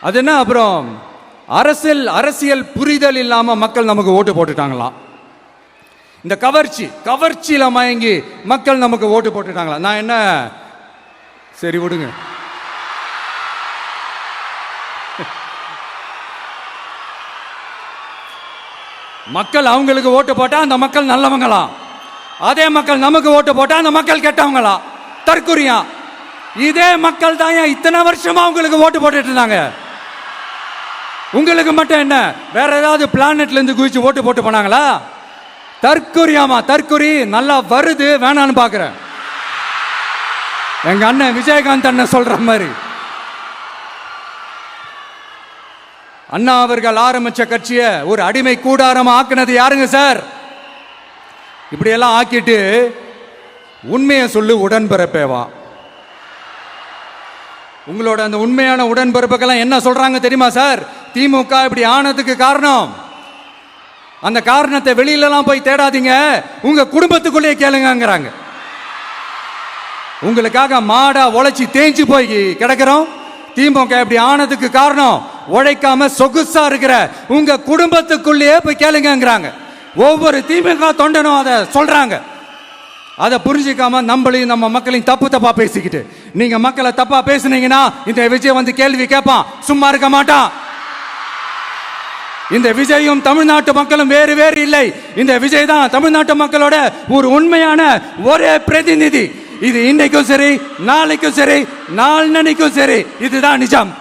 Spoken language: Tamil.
அது என்ன அப்புறம் அரசியல் புரிதல் இல்லாம மக்கள் நமக்கு ஓட்டு போட்டுட்டாங்களாம். இந்த கவர்ச்சியில மயங்கி மக்கள் நமக்கு ஓட்டு போட்டுட்டாங்களா? நான் என்ன சரி விடுங்க. மக்கள் அவங்களுக்கு ஓட்டு போட்டா அந்த மக்கள் நல்லவங்களா, அதே மக்கள் நமக்கு ஓட்டு போட்டா அந்த மக்கள் கெட்டவங்களா? தற்குறியா? இதே மக்கள் தான் இத்தனை வருஷமா உங்களுக்கு ஓட்டு போட்டுட்டு இருந்தாங்க. உங்களுக்கு மட்டும் என்ன வேற ஏதாவது பிளானட்ல இருந்து குதிச்சு ஓட்டு போட்டு போனாங்களா? தற்குறியாமா? தற்குறி நல்லா வருது வேணான்னு பாக்குறேன். எங்க அண்ணன் விஜயகாந்த் அண்ணன் சொல்ற மாதிரி அண்ணா அவர்கள் ஆரம்பிச்ச கட்சியை ஒரு அடிமை கூடாரமா ஆக்குனது யாருங்க சார்? இப்படி எல்லாம் ஆக்கிட்டு உண்மையை சொல்லு உடன்பிறப்பேவா. உங்களோட அந்த உண்மையான உடன்பிறப்புக்கெல்லாம் என்ன சொல்றாங்க தெரியுமா சார்? திமுக இப்படி ஆனதுக்கு காரணம், அந்த காரணத்தை வெளியிலலாம் போய் தேடாதீங்க, உங்க குடும்பத்துக்குள்ளேயே கேளுங்கிறாங்க. உங்களுக்காக மாடா உழைச்சி தேஞ்சு போய் கிடக்கிறோம். திமுக இப்படி ஆனதுக்கு காரணம் உழைக்காம சொகுசா இருக்கிற உங்க குடும்பத்துக்குள்ளேயே போய் கேளுங்கிறாங்க. ஒவ்வொரு திமுக தொண்டனும் அதை சொல்றாங்க. அதை புரிஞ்சிக்காம நம்மளையும் நம்ம மக்களையும் தப்பா பேசிக்கிட்டு, நீங்க மக்களை தப்பா பேசுனீங்கன்னா இந்த விஜய் வந்து கேள்வி கேட்பான், சும்மா இருக்க மாட்டான். இந்த விஜயும் தமிழ்நாட்டு மக்களும் வேறு வேறு இல்லை. இந்த விஜய் தான் தமிழ்நாட்டு மக்களோட ஒரு உண்மையான ஒரே பிரதிநிதி. இது இன்னைக்கும் சரி, நாளைக்கும் சரி, நாளன்னைக்கும் சரி, இதுதான் நிஜம்.